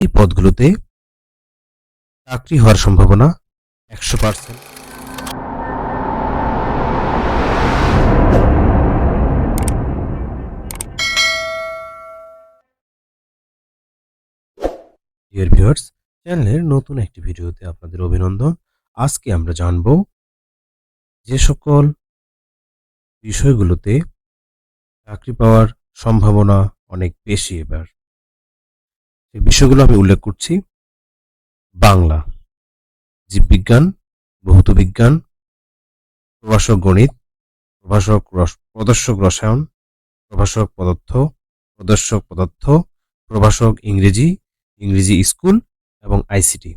এই পদগুলোতে চাকরি হওয়ার সম্ভাবনা 100%। ডিয়ার ভিউয়ার্স, চ্যানেলের নতুন একটি ভিডিওতে আপনাদের অভিনন্দন। আজকে আমরা জানব যে সকল বিষয়গুলোতে চাকরি পাওয়ার সম্ভাবনা অনেক বেশি। এবার এই বিষয়গুলো আমি উল্লেখ করছি: বাংলা, জীববিজ্ঞান, ভৌত বিজ্ঞান, প্রভাষক গণিত, প্রদর্শক রসায়ন, প্রভাষক পদার্থ, প্রভাষক ইংরেজি, ইংরেজি স্কুল এবং আইসিটি।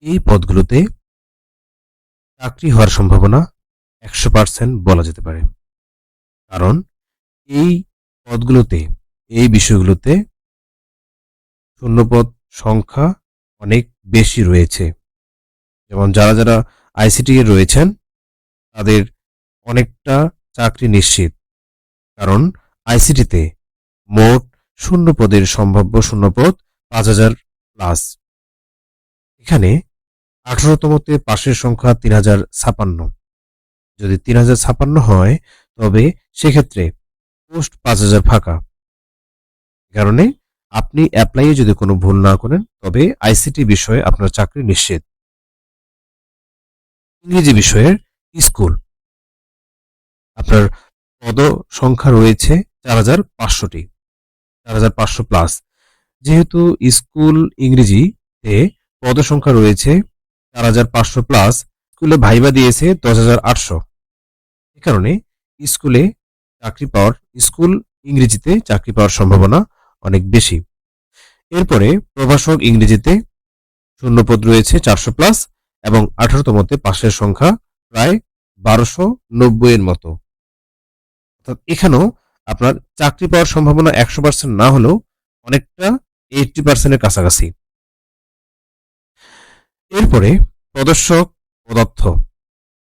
এই পদগুলোতে চাকরি হওয়ার সম্ভাবনা 100% বলা যেতে পারে। কারণ এই পদগুলোতে, এই বিষয়গুলোতে শূন্যপদ সংখ্যা অনেক বেশি রয়েছে। যেমন যারা যারা আইসিটি এর রয়েছেন তাদের অনেকটা চাকরি নিশ্চিত। কারণ আইসিটিতে মোট শূন্যপদের সম্ভাব্য শূন্যপদ 5000 প্লাস। এখানে 18তমতে পাশের সংখ্যা 3056। যদি 3056 হয় তবে সেক্ষেত্রে পোস্ট 5000 ফাঁকা। কারণে আপনি অ্যাপ্লাইয়ে যদি কোনো ভুল না করেন তবে আইসিটি বিষয়ে আপনার চাকরি নিশ্চিত। ইংরেজি বিষয়ের স্কুল, আপনার পদ সংখ্যা রয়েছে 4500টি, 4500 প্লাস। যেহেতু স্কুল ইংরেজিতে পদ সংখ্যা রয়েছে 4500 প্লাস, স্কুলে ভাইবা দিয়েছে 10800। এ কারণে স্কুলে চাকরি পাওয়ার, স্কুল ইংরেজিতে চাকরি পাওয়ার সম্ভাবনা অনেক বেশি। এরপরে প্রভাষক ইংরেজিতে শূন্যপদ রয়েছে 400 প্লাস এবং 18তমতে পাশের সংখ্যা প্রায় 1290 এর মতো। অর্থাৎ এখানেও আপনার চাকরি পাওয়ার সম্ভাবনা 100% না হলেও অনেকটা 80% এর কাছাকাছি। এরপরে প্রদর্শক পদার্থ,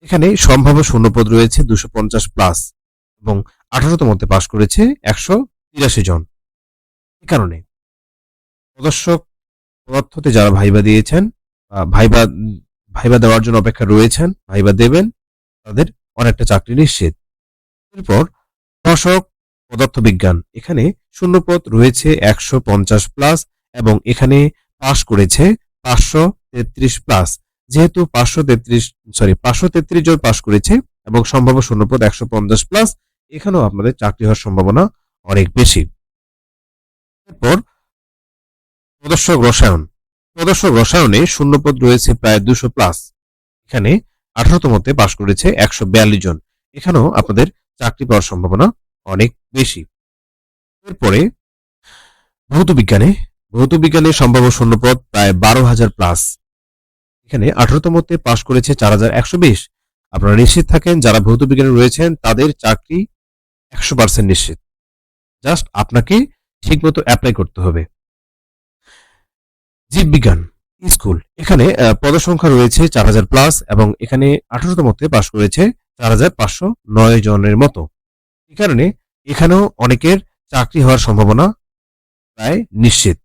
এখানে সম্ভাব্য শূন্যপদ রয়েছে 250 প্লাস এবং 18তমতে পাশ করেছে 183 জন। এ কারণে প্রদর্শক পদার্থতে যারা ভাইবা দিয়েছেন, ভাইবা দেওয়ার জন্য অপেক্ষা রয়েছেন, ভাইবা দেবেন, তাদের অনেকটা চাকরি নিশ্চিত। এরপর প্রভাষক পদার্থবিজ্ঞান, এখানে শূন্যপদ রয়েছে 150 প্লাস এবং এখানে পাশ করেছে 533 প্লাস। যেহেতু 533 জন পাশ করেছে এবং সম্ভাব্য শূন্যপদ 150 প্লাস, এখানেও আপনাদের চাকরি হওয়ার সম্ভাবনা অনেক বেশি। এরপর প্রদর্শক রসায়নে শূন্যপদ রয়েছে প্রায় 200 প্লাস। এখানে 18তমতে পাশ করেছে 142 জন। এখানেও আপনাদের চাকরি পাওয়ার সম্ভাবনা অনেক বেশি। এরপরে ভৌত বিজ্ঞানে সম্ভাব্য শূন্যপদ প্রায় 12,000 প্লাস। এখানে 18তমতে পাশ করেছে 4120। আপনারা নিশ্চিত থাকেন যারা ভৌত বিজ্ঞানে রয়েছেন তাদের চাকরি 100% নিশ্চিত। জাস্ট আপনাকে ঠিকমতো অ্যাপ্লাই করতে হবে। জীববিজ্ঞান স্কুল, এখানে পদসংখ্যা রয়েছে 4000 প্লাস এবং এখানে 18তমতে পাশ করেছে 4509 জনের মতো। এই কারণে এখানেও অনেকের চাকরি হওয়ার সম্ভাবনা প্রায় নিশ্চিত।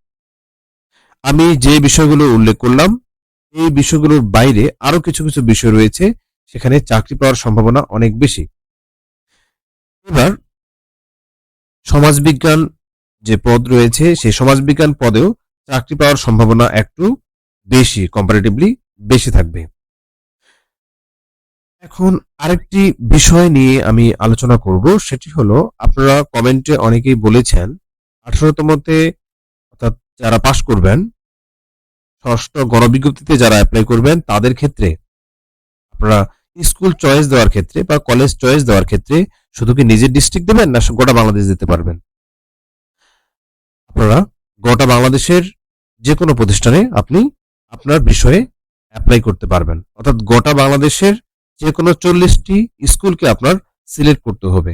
আমি যে বিষয়গুলো উল্লেখ করলাম এই বিষয়গুলোর বাইরে আরো কিছু কিছু বিষয় রয়েছে, সেখানে চাকরি পাওয়ার সম্ভাবনা অনেক বেশি। এবার সমাজবিজ্ঞান যে পদ রয়েছে সেই সমাজবিজ্ঞান পদেও চাকরি পাওয়ার সম্ভাবনা একটু বেশি, কম্পারেটিভলি বেশি থাকবে। এখন আরেকটি বিষয় নিয়ে আমি আলোচনা করব, সেটি হলো আপনারা কমেন্টে অনেকেই বলেছেন 18তমতে অর্থাৎ যারা পাশ করবেন, ষষ্ঠ গণবিজ্ঞপ্তিতে যারা অ্যাপ্লাই করবেন তাদের ক্ষেত্রে আপনারা স্কুল চয়েস দেওয়ার ক্ষেত্রে বা কলেজ চয়েস দেওয়ার ক্ষেত্রে শুধু কি নিজের ডিস্ট্রিক্ট দেবেন না গোটা বাংলাদেশ দিতে পারবেন? আপনারা গোটা বাংলাদেশের যে কোনো প্রতিষ্ঠানে আপনি আপনার বিষয়ে অ্যাপ্লাই করতে পারবেন। অর্থাৎ গোটা বাংলাদেশের যে কোনো 40টি স্কুলকে আপনার সিলেক্ট করতে হবে।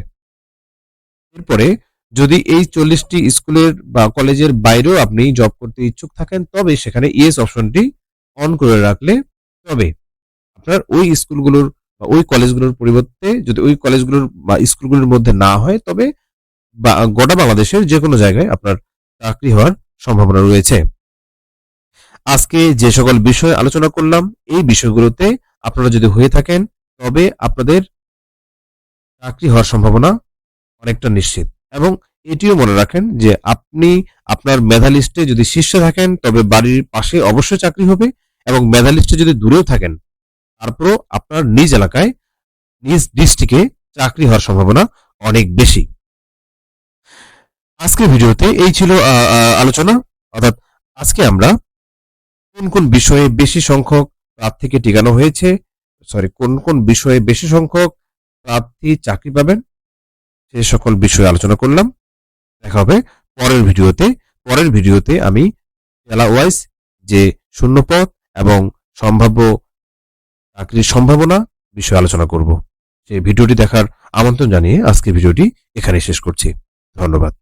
এরপরে যদি এই 40টি স্কুলের বা কলেজের বাইরেও আপনি জব করতে ইচ্ছুক থাকেন তবে সেখানে ইয়েস অপশনটি অন করে রাখলে তবে আপনার ওই স্কুলগুলোর বা ওই কলেজগুলোর পরিবর্তে যদি ওই কলেজগুলোর বা স্কুলগুলোর মধ্যে না হয় তবে গোটা বাংলাদেশের যে কোনো জায়গায় আপনার চাকরি হওয়ার সম্ভাবনা রয়েছে। আজকে যে সকল বিষয় আলোচনা করলাম এই বিষয়গুলোতে আপনারা যদি হয়ে থাকেন তবে আপনাদের চাকরি হওয়ার সম্ভাবনা অনেকটা নিশ্চিত। এবং এটিও মনে রাখেন যে আপনি আপনার মেধা লিস্টে যদি শীর্ষে থাকেন তবে বাড়ির পাশে অবশ্যই চাকরি হবে, এবং মেধা লিস্টে যদি দূরেও থাকেন তারপরও আপনার নিজ এলাকায় নিজ ডিস্ট্রিক্টে চাকরি হওয়ার সম্ভাবনা অনেক বেশি। আজকের ভিডিওতে এই ছিল আলোচনা, অর্থাৎ আজকে আমরা কোন কোন বিষয়ে বেশি সংখ্যক প্রার্থীকে টিকানো হয়েছে, কোন কোন বিষয়ে বেশি সংখ্যক প্রার্থী চাকরি পাবেন সে সকল বিষয়ে আলোচনা করলাম। দেখা হবে পরের ভিডিওতে। পরের ভিডিওতে আমি জেলা ওয়াইজ যে শূন্যপদ এবং সম্ভাব্য চাকরির সম্ভাবনা বিষয়ে আলোচনা করব। সেই ভিডিওটি দেখার আমন্ত্রণ জানিয়ে আজকের ভিডিওটি এখানে শেষ করছি। ধন্যবাদ।